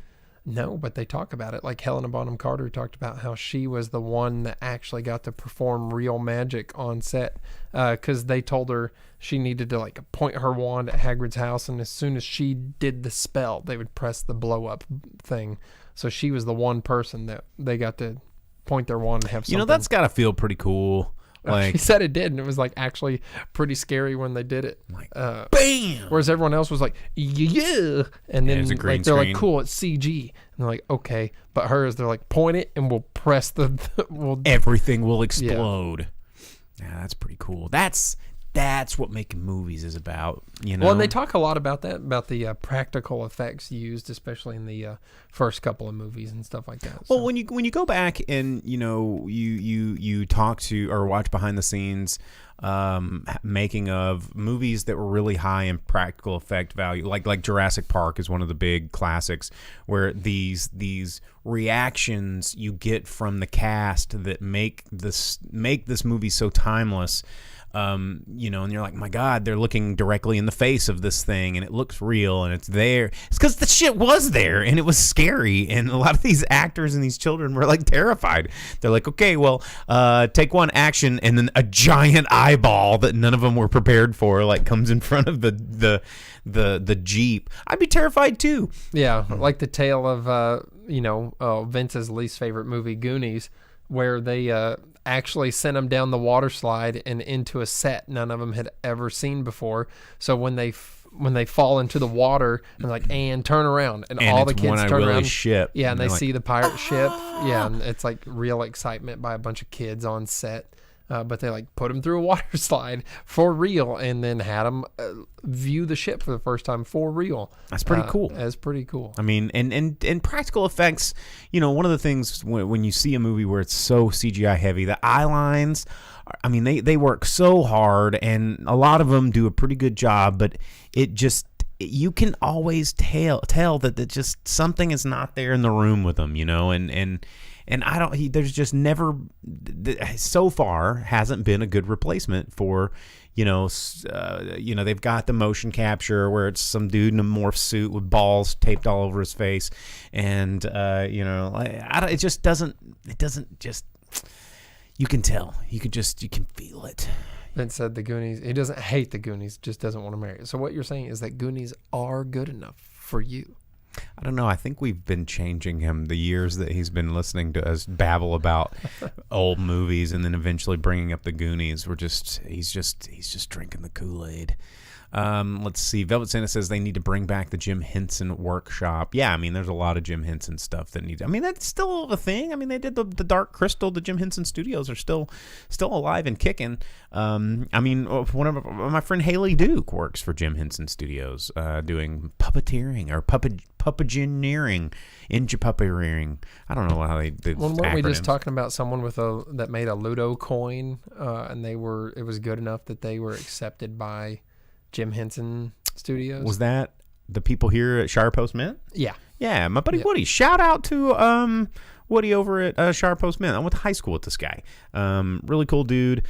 Speaker 6: No, but they talk about it. Like Helena Bonham Carter talked about how she was the one that actually got to perform real magic on set, because they told her she needed to like point her wand at Hagrid's house, and as soon as she did the spell, they would press the blow up thing. So she was the one person that they got to point their wand and have something.
Speaker 5: That's got to feel pretty cool. Like,
Speaker 6: she said it did, and it was like actually pretty scary when they did it.
Speaker 5: Like, bam!
Speaker 6: Whereas everyone else was like, yeah, and then
Speaker 5: a green
Speaker 6: like, they're
Speaker 5: screen.
Speaker 6: like, cool, it's CG, and they're like, okay, but hers, they're like, point it, and we'll press
Speaker 5: everything will explode. Yeah, that's pretty cool. That's what making movies is about.
Speaker 6: Well, and they talk a lot about that, about the practical effects used, especially in the first couple of movies and stuff like that.
Speaker 5: Well, when you go back and you talk to or watch behind the scenes making of movies that were really high in practical effect value, like Jurassic Park is one of the big classics, where these reactions you get from the cast that make this movie so timeless. And you're like, my God, they're looking directly in the face of this thing, and it looks real, and it's there. It's because the shit was there, and it was scary, and a lot of these actors and these children were like terrified. They're like, okay, well, take one, action, and then a giant eyeball that none of them were prepared for, like, comes in front of the Jeep. I'd be terrified too.
Speaker 6: Yeah, like the tale of Vince's least favorite movie, Goonies, where they actually sent them down the water slide and into a set none of them had ever seen before. So when they fall into the water and like, and turn around, and all the kids turn around,
Speaker 5: ship.
Speaker 6: Yeah, and they see the pirate ship. Yeah, and it's like real excitement by a bunch of kids on set. But they like put them through a water slide for real, and then had them view the ship for the first time for real.
Speaker 5: That's pretty cool.
Speaker 6: That's pretty cool.
Speaker 5: I mean, and practical effects. One of the things when you see a movie where it's so CGI heavy, the eye lines. I mean, they work so hard, and a lot of them do a pretty good job. But it just, you can always tell that just something is not there in the room with them. And I don't. There's just never, so far, hasn't been a good replacement for, they've got the motion capture where it's some dude in a morph suit with balls taped all over his face, and it just doesn't. It doesn't just. You can tell. You can feel it.
Speaker 6: Vince said the Goonies. He doesn't hate the Goonies, just doesn't want to marry it. So what you're saying is that Goonies are good enough for you.
Speaker 5: I don't know. I think we've been changing him the years that he's been listening to us babble about old movies, and then eventually bringing up the Goonies. He's just drinking the Kool-Aid. Let's see. Velvet Santa says they need to bring back the Jim Henson workshop. Yeah, I mean, there's a lot of Jim Henson stuff that needs. I mean, that's still a thing. I mean, they did the Dark Crystal. The Jim Henson Studios are still alive and kicking. I mean, one of my friend Haley Duke works for Jim Henson Studios, doing puppeteering or puppeteering, puppeteering. I don't know how they did.
Speaker 6: Well, weren't we just talking about someone that made a Ludo coin, and it was good enough that they were accepted by Jim Henson Studios.
Speaker 5: Was that the people here at Shire Post Mint?
Speaker 6: Yeah.
Speaker 5: Yeah, my buddy Woody. Shout out to Woody over at Shire Post Mint. I went to high school with this guy. Really cool dude.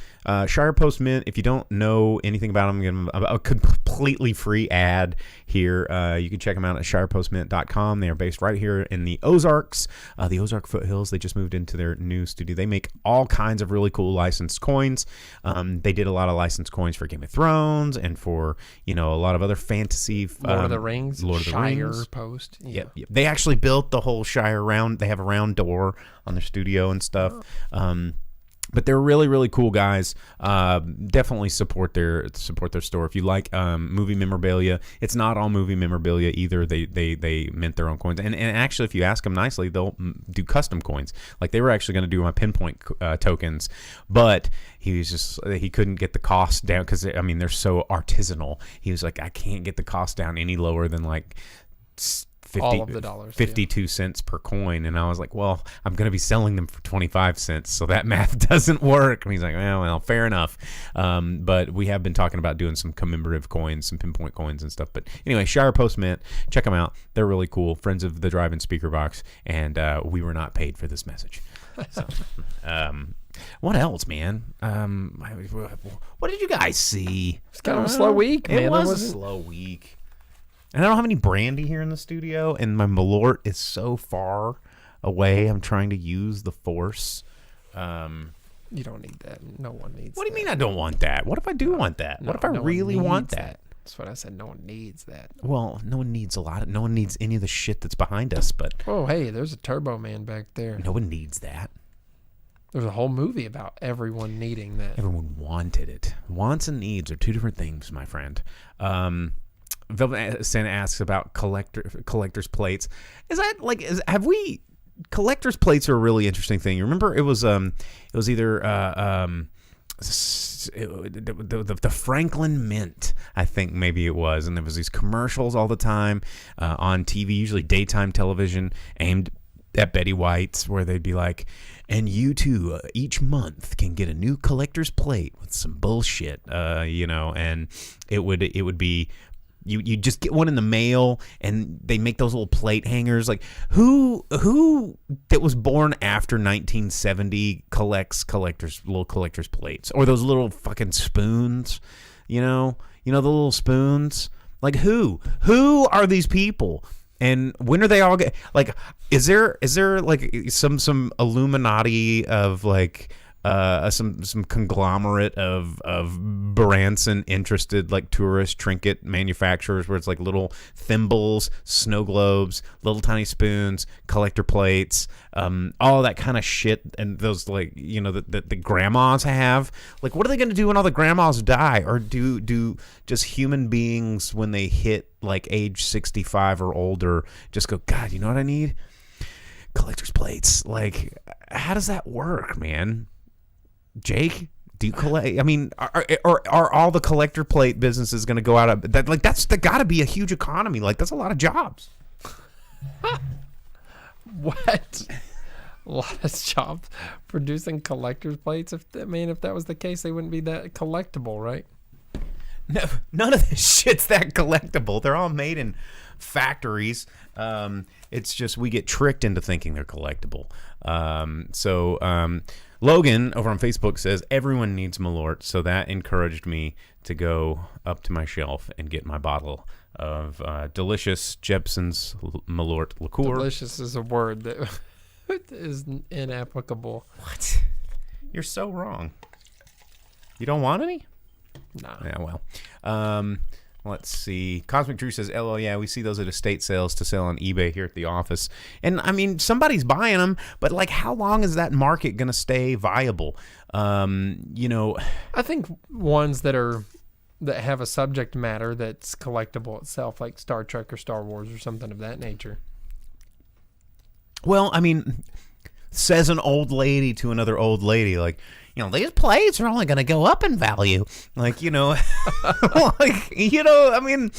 Speaker 5: Shire Post Mint, if you don't know anything about him, I'm giving him a completely free ad here. You can check them out at shirepostmint.com. They are based right here in the Ozarks, the Ozark foothills. They just moved into their new studio. They make all kinds of really cool licensed coins. They did a lot of licensed coins for Game of Thrones and for, a lot of other fantasy.
Speaker 6: Lord of the Rings.
Speaker 5: Lord of the
Speaker 6: Shire
Speaker 5: Rings.
Speaker 6: Post.
Speaker 5: Yeah. Yep. They actually built the whole Shire round. They have a round door on their studio and stuff. But they're really, really cool guys. Definitely support their store. If you like movie memorabilia, it's not all movie memorabilia either. They mint their own coins. And actually, if you ask them nicely, they'll do custom coins. Like they were actually going to do my pinpoint tokens, but he couldn't get the cost down because they're so artisanal. He was like, I can't get the cost down any lower than like 50,
Speaker 6: all of the dollars,
Speaker 5: 52 cents per coin. And I was like, well, I'm going to be selling them for 25 cents. So that math doesn't work. And he's like, well, fair enough. But we have been talking about doing some commemorative coins, some pinpoint coins and stuff. But anyway, Shire Post Mint, check them out. They're really cool. Friends of the Drive-In Speaker Box. And we were not paid for this message. So, what else, man? What did you guys see?
Speaker 6: It's kind of a slow week, man.
Speaker 5: It was a slow week. And I don't have any brandy here in the studio, and my Malort is so far away. I'm trying to use the Force.
Speaker 6: You don't need that. No one needs that.
Speaker 5: What do you mean I don't want that? What if I do want that? What if I really want that?
Speaker 6: That's what I said. No one needs that.
Speaker 5: Well, no one needs no one needs any of the shit that's behind us, but...
Speaker 6: Oh, hey, there's a Turbo Man back there.
Speaker 5: No one needs that.
Speaker 6: There's a whole movie about everyone needing that.
Speaker 5: Everyone wanted it. Wants and needs are two different things, my friend. Velvet Santa asks about collector's plates. Is that have we collector's plates are a really interesting thing. You remember it was either the Franklin Mint, I think maybe it was, and there was these commercials all the time on TV, usually daytime television, aimed at Betty White's, where they'd be like, and you too, each month can get a new collector's plate with some bullshit, and it would be. You just get one in the mail, and they make those little plate hangers. Like who that was born after 1970 collects little collector's plates, or those little fucking spoons, the little spoons. Like who are these people, and when are they all get like? Is there like some Illuminati of like? Some conglomerate of Branson interested like tourist trinket manufacturers where it's like little thimbles, snow globes, little tiny spoons, collector plates, all that kind of shit, and those like that the grandmas have. Like, what are they going to do when all the grandmas die, or do just human beings when they hit like age 65 or older just go, God, you know what I need? Collector's plates. Like, how does that work, man? Jake, do you collect? I mean, are all the collector plate businesses going to go out of that? Like, that's got to be a huge economy. Like, that's a lot of jobs.
Speaker 6: What? A lot of jobs producing collector's plates. If that was the case, they wouldn't be that collectible, right?
Speaker 5: No, none of this shit's that collectible. They're all made in factories. It's just we get tricked into thinking they're collectible. Logan over on Facebook says everyone needs Malort, so that encouraged me to go up to my shelf and get my bottle of delicious Jepson's Malort liqueur.
Speaker 6: Delicious is a word that is inapplicable.
Speaker 5: What? You're so wrong. You don't want any?
Speaker 6: Nah.
Speaker 5: Yeah, well. Let's see. Cosmic Drew says, "LO, yeah, we see those at estate sales to sell on eBay here at the office." And I mean, somebody's buying them, but like, how long is that market going to stay viable?
Speaker 6: I think ones that have a subject matter that's collectible itself, like Star Trek or Star Wars or something of that nature.
Speaker 5: Well, I mean, says an old lady to another old lady, like, these plates are only going to go up in value. Like, I mean,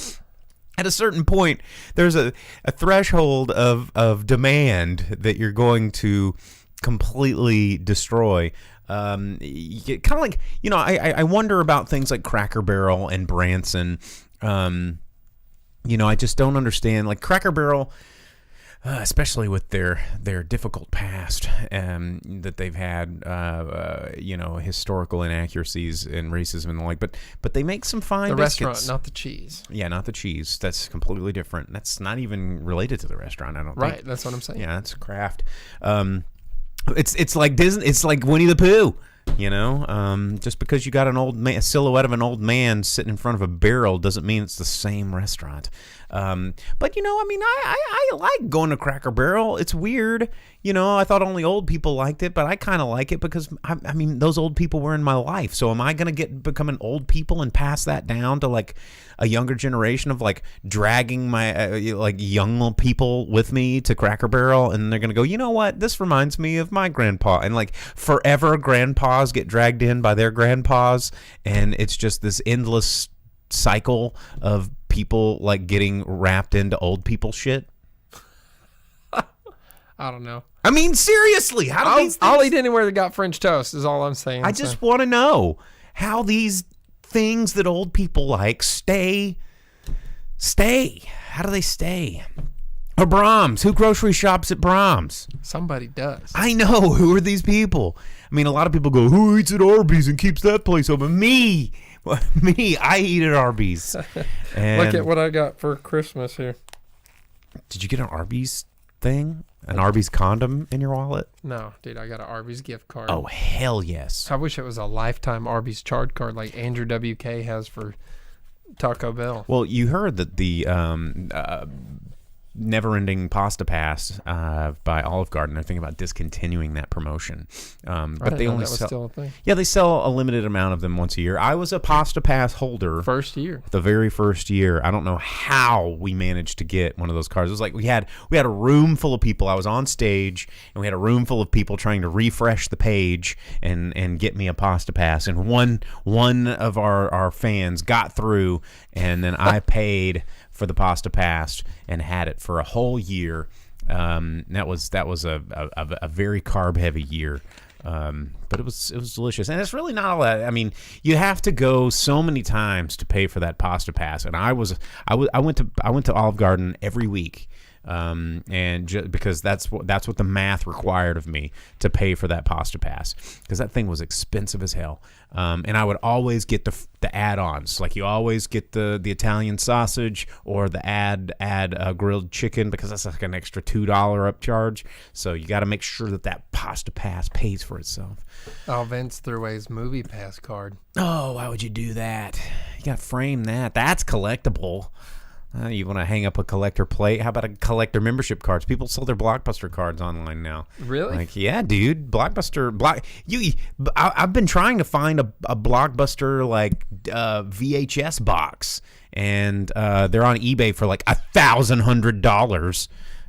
Speaker 5: at a certain point, there's a threshold of demand that you're going to completely destroy. Kind of like, I wonder about things like Cracker Barrel and Branson. I just don't understand. Like Cracker Barrel, especially with their difficult past that they've had, historical inaccuracies and racism and the like. But they make some fine biscuits.
Speaker 6: Restaurant, not the cheese.
Speaker 5: Yeah, not the cheese. That's completely different. That's not even related to the restaurant, I don't think.
Speaker 6: Right, that's what I'm saying.
Speaker 5: Yeah, it's craft. It's like Disney. It's like Winnie the Pooh. Just because you got a silhouette of an old man sitting in front of a barrel doesn't mean it's the same restaurant. But I like going to Cracker Barrel. It's weird. I thought only old people liked it, but I kind of like it because those old people were in my life. So am I going to become an old people and pass that down to like a younger generation of like dragging my like young people with me to Cracker Barrel, and they're going to go, you know what? This reminds me of my grandpa, and like forever grandpas get dragged in by their grandpas, and it's just this endless cycle of people like getting wrapped into old people shit.
Speaker 6: I don't know.
Speaker 5: I mean, seriously, how do these things...
Speaker 6: I'll eat anywhere that got French toast is all I'm saying.
Speaker 5: I just want to know how these things that old people like stay. How do they stay? Or Brahms. Who grocery shops at Brahms?
Speaker 6: Somebody does.
Speaker 5: I know. Who are these people? I mean, a lot of people go, who eats at Arby's and keeps that place open? Me, I eat at Arby's. And
Speaker 6: look at what I got for Christmas here.
Speaker 5: Did you get an Arby's thing? An Arby's condom in your wallet?
Speaker 6: No, dude, I got an Arby's gift card.
Speaker 5: Oh, hell yes.
Speaker 6: I wish it was a lifetime Arby's charge card like Andrew WK has for Taco Bell.
Speaker 5: Well, you heard that the Never-Ending Pasta Pass by Olive Garden, they're thinking about discontinuing that promotion. But they only
Speaker 6: that was
Speaker 5: sell.
Speaker 6: still a thing.
Speaker 5: Yeah, they sell a limited amount of them once a year. I was a Pasta Pass holder.
Speaker 6: First year.
Speaker 5: The very first year. I don't know how we managed to get one of those cards. It was like we had a room full of people. I was on stage, and we had a room full of people trying to refresh the page and get me a Pasta Pass. And one of our fans got through, and then I paid for the Pasta Pass and had it for a whole year. That was a very carb heavy year. But it was delicious, and it's really not all that. I mean, you have to go so many times to pay for that Pasta Pass, and I went to Olive Garden every week. Because that's what the math required of me to pay for that Pasta Pass, because that thing was expensive as hell. And I would always get the add-ons, like you always get the Italian sausage or the add grilled chicken, because that's like an extra $2 upcharge. So you got to make sure that Pasta Pass pays for itself.
Speaker 6: Oh, Vince threw away his movie pass card.
Speaker 5: Oh, why would you do that? You got to frame that. That's collectible. You want to hang up a collector plate? How about a collector membership cards? People sell their Blockbuster cards online now.
Speaker 6: Really?
Speaker 5: Like, yeah, dude. I've been trying to find a Blockbuster like VHS box, and they're on eBay for like $1,100.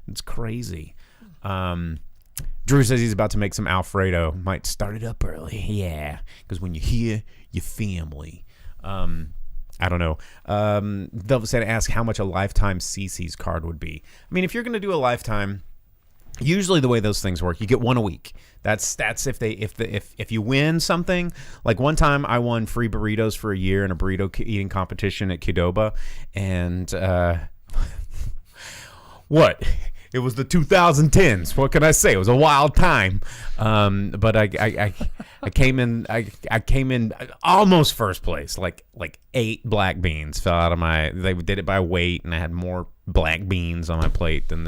Speaker 5: It's crazy. Drew says he's about to make some Alfredo. Might start it up early. Yeah, because when you hear your family. I don't know. Velvet said to ask how much a lifetime CC's card would be. I mean, if you're going to do a lifetime, usually the way those things work, you get one a week. That's if you win something. Like one time, I won free burritos for a year in a burrito eating competition at Qdoba, and what? It was the 2010s. What can I say? It was a wild time. But I came in. I came in almost first place. Like 8 black beans fell out of my. They did it by weight, and I had more black beans on my plate than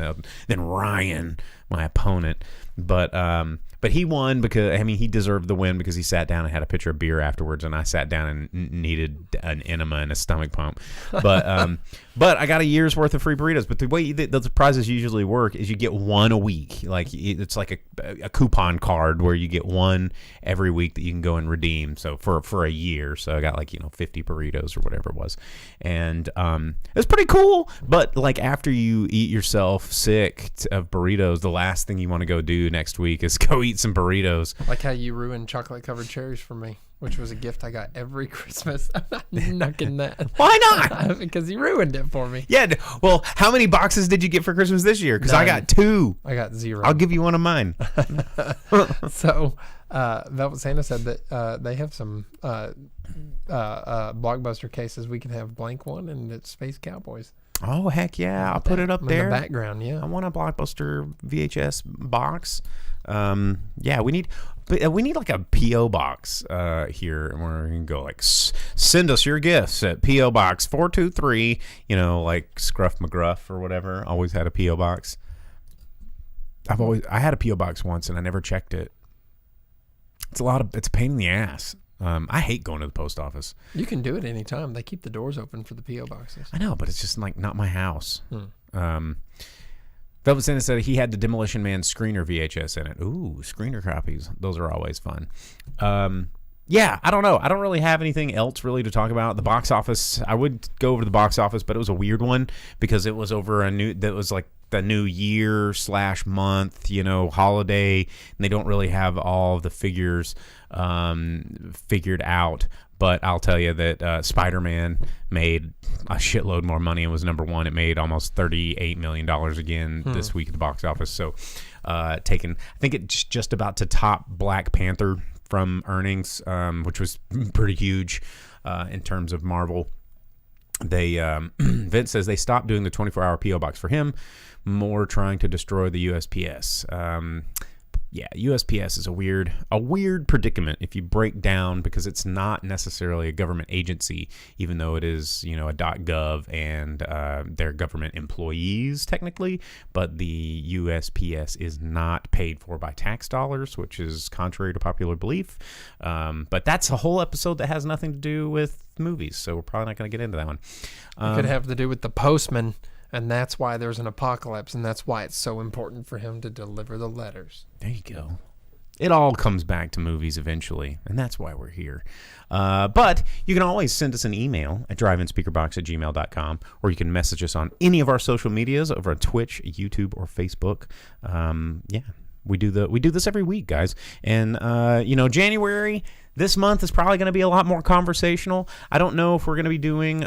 Speaker 5: Ryan, my opponent. But he won because, I mean, he deserved the win because he sat down and had a pitcher of beer afterwards, and I sat down and needed an enema and a stomach pump. But I got a year's worth of free burritos. But the way the prizes usually work is you get one a week. Like it's like a coupon card where you get one every week that you can go and redeem. So for a year, so I got 50 burritos or whatever it was, and it was pretty cool. But like after you eat yourself sick of burritos, the last thing you want to go do next week is go eat some burritos.
Speaker 6: Like how you ruined chocolate covered cherries for me, which was a gift I got every Christmas. I'm not knucking that.
Speaker 5: Why not?
Speaker 6: Because you ruined it for me.
Speaker 5: Yeah. Well, how many boxes did you get for Christmas this year? Because I got 2.
Speaker 6: I got 0.
Speaker 5: I'll give you one of mine.
Speaker 6: So Velvet Santa said that they have some blockbuster cases. We can have blank one, and it's Space Cowboys.
Speaker 5: Oh, heck yeah. I'll put it up
Speaker 6: in
Speaker 5: there.
Speaker 6: the background, yeah.
Speaker 5: I want a Blockbuster VHS box. Yeah, we need like a P.O. box here where we can go like, send us your gifts at P.O. Box 423, like Scruff McGruff or whatever. Always had a P.O. box. I had a P.O. box once and I never checked it. It's a pain in the ass. I hate going to the post office.
Speaker 6: You can do it anytime. They keep the doors open for the P.O. boxes.
Speaker 5: I know, but it's just like not my house. Velvet Santa said he had the Demolition Man screener VHS in it. Ooh, screener copies. Those are always fun. Yeah, I don't know. I don't really have anything else really to talk about. The box office, I would go over to the box office, but it was a weird one because it was over that was like the new year / month, holiday, and they don't really have all the figures figured out. But I'll tell you that Spider-Man made a shitload more money and was number one. It made almost $38 million again this week at the box office. So I think it's just about to top Black Panther from earnings, which was pretty huge in terms of Marvel. Vince says they stopped doing the 24-hour P.O. box for him, more trying to destroy the USPS. Yeah, USPS is a weird predicament if you break down, because it's not necessarily a government agency, even though it is, a .gov and they're government employees technically, but the USPS is not paid for by tax dollars, which is contrary to popular belief. But that's a whole episode that has nothing to do with movies, so we're probably not going to get into that one.
Speaker 6: It could have to do with the postman. And that's why there's an apocalypse, and that's why it's so important for him to deliver the letters.
Speaker 5: There you go. It all comes back to movies eventually, and that's why we're here. But you can always send us an email at driveinspeakerbox@gmail.com, or you can message us on any of our social medias over on Twitch, YouTube, or Facebook. Yeah, we do this every week, guys. And January this month is probably going to be a lot more conversational. I don't know if we're going to be doing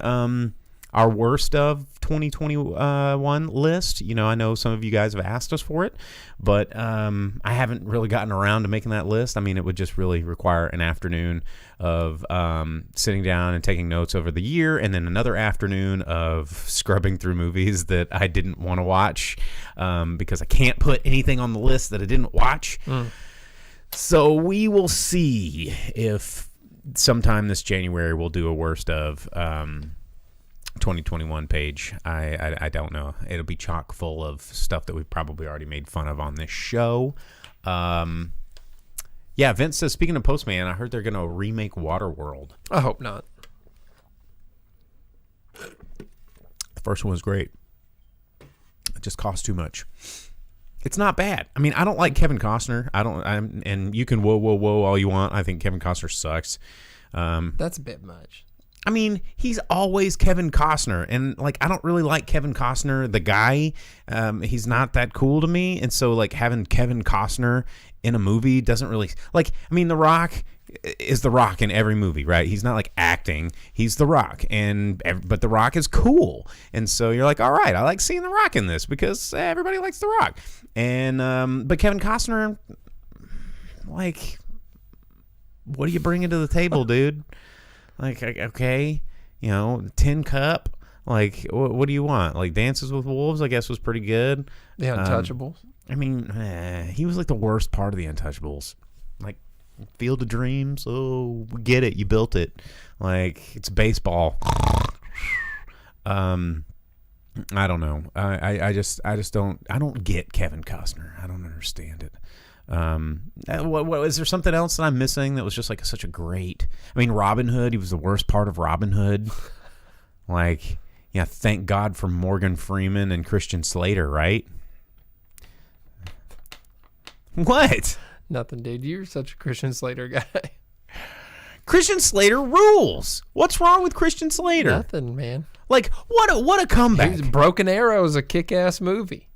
Speaker 5: our worst of 2021 list. I know some of you guys have asked us for it, but I haven't really gotten around to making that list. I mean, it would just really require an afternoon of sitting down and taking notes over the year, and then another afternoon of scrubbing through movies that I didn't want to watch, because I can't put anything on the list that I didn't watch. So we will see if sometime this January we'll do a worst of 2021 page. I don't know. It'll be chock full of stuff that we've probably already made fun of on this show. Yeah, Vince says, speaking of Postman, I heard they're going to remake Waterworld.
Speaker 6: I hope not.
Speaker 5: The first one was great. It just cost too much. It's not bad. I mean, I don't like Kevin Costner. And you can whoa all you want. I think Kevin Costner sucks.
Speaker 6: That's a bit much.
Speaker 5: I mean, he's always Kevin Costner, and I don't really like Kevin Costner, the guy. He's not that cool to me, and so having Kevin Costner in a movie doesn't really I mean, The Rock is The Rock in every movie, right? He's not acting; he's The Rock, but The Rock is cool, and so you're all right, I like seeing The Rock in this because everybody likes The Rock, and but Kevin Costner, what are you bringing to the table, dude? Okay, Tin Cup. What do you want? Dances with Wolves, I guess, was pretty good.
Speaker 6: The Untouchables.
Speaker 5: I mean, he was the worst part of the Untouchables. Field of Dreams. Oh, we get it. You built it. It's baseball. I don't know. I just don't. I don't get Kevin Costner. I don't understand it. What is there something else that I'm missing that was just such a great? I mean, Robin Hood. He was the worst part of Robin Hood. Thank God for Morgan Freeman and Christian Slater, right? What?
Speaker 6: Nothing, dude. You're such a Christian Slater guy.
Speaker 5: Christian Slater rules. What's wrong with Christian Slater?
Speaker 6: Nothing, man.
Speaker 5: What a comeback.
Speaker 6: Broken Arrow is a kick-ass movie.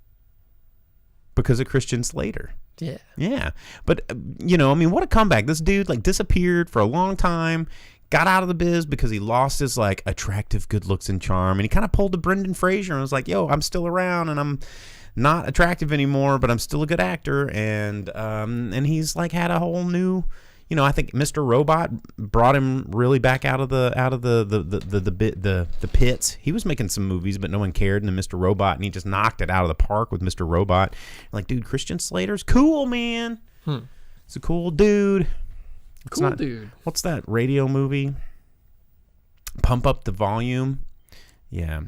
Speaker 5: Because of Christian Slater.
Speaker 6: Yeah.
Speaker 5: Yeah. But, I mean, what a comeback. This dude, disappeared for a long time, got out of the biz because he lost his, attractive good looks and charm. And he kind of pulled the Brendan Fraser and was yo, I'm still around and I'm not attractive anymore, but I'm still a good actor, and he's like had a whole new, you know, I think Mr. Robot brought him really back out of the pits. He was making some movies, but no one cared, and then Mr. Robot, and he just knocked it out of the park with Mr. Robot. Like, dude, Christian Slater's cool, man. It's a cool dude.
Speaker 6: Dude.
Speaker 5: What's that radio movie? Pump Up the Volume. Yeah.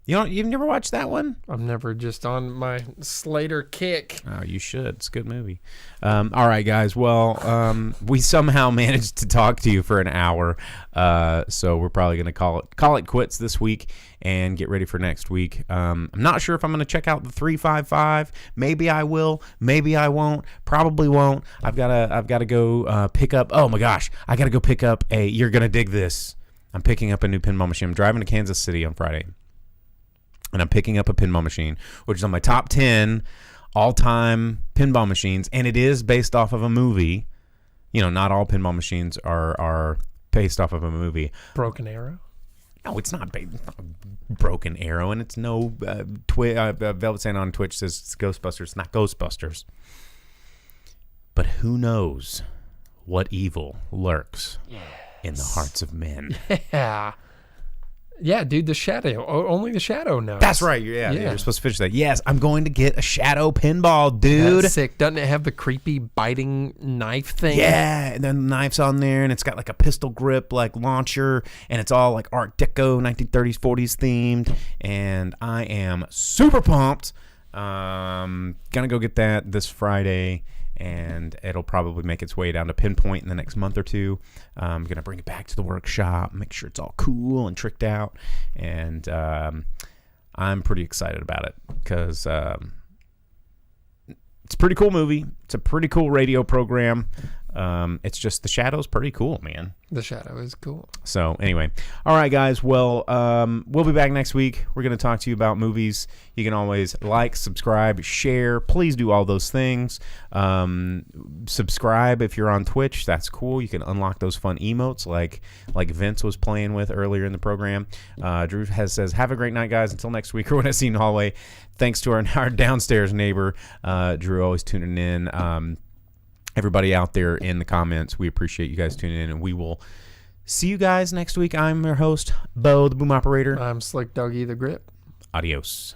Speaker 5: You've never watched that one?
Speaker 6: I'm never just on my Slater kick.
Speaker 5: Oh, you should. It's a good movie. All right, guys. Well, we somehow managed to talk to you for an hour, so we're probably going to call it quits this week and get ready for next week. I'm not sure if I'm going to check out the 355. Maybe I will. Maybe I won't. Probably won't. I've got to go pick up. Oh my gosh, I got to go pick up a. You're gonna dig this. I'm picking up a new pinball machine. I'm driving to Kansas City on Friday. And I'm picking up a pinball machine, which is on my top 10 all-time pinball machines, and it is based off of a movie. You know, not all pinball machines are based off of a movie.
Speaker 6: Broken Arrow?
Speaker 5: No, it's not Broken Arrow, and it's no Velvet Santa on Twitch says it's Ghostbusters. It's not Ghostbusters. But who knows what evil lurks in the hearts of men.
Speaker 6: Yeah. Yeah, dude, the Shadow. Only the Shadow knows.
Speaker 5: That's right. Yeah, you're supposed to finish that. Yes, I'm going to get a Shadow pinball, dude.
Speaker 6: That's sick. Doesn't it have the creepy biting knife thing?
Speaker 5: Yeah, and then the knife's on there, and it's got like a pistol grip, like launcher, and it's all like Art Deco, 1930s, 40s themed, and I am super pumped. Gonna go get that this Friday, and it'll probably make its way down to Pinpoint in the next month or two. I'm going to bring it back to the workshop, make sure it's all cool and tricked out, and I'm pretty excited about it because it's a pretty cool movie. It's a pretty cool radio program. It's just the Shadow's pretty cool, man.
Speaker 6: The Shadow is cool.
Speaker 5: So anyway, all right, guys. Well, we'll be back next week. We're going to talk to you about movies. You can always like, subscribe, share. Please do all those things. Subscribe if you're on Twitch. That's cool. You can unlock those fun emotes like Vince was playing with earlier in the program. Drew says, have a great night, guys. Until next week or when I see you in the hallway. Thanks to our downstairs neighbor, Drew, always tuning in. Everybody out there in the comments, we appreciate you guys tuning in, and we will see you guys next week. I'm your host, Bo, the Boom Operator.
Speaker 6: I'm Slick Doggy, the Grip.
Speaker 5: Adios.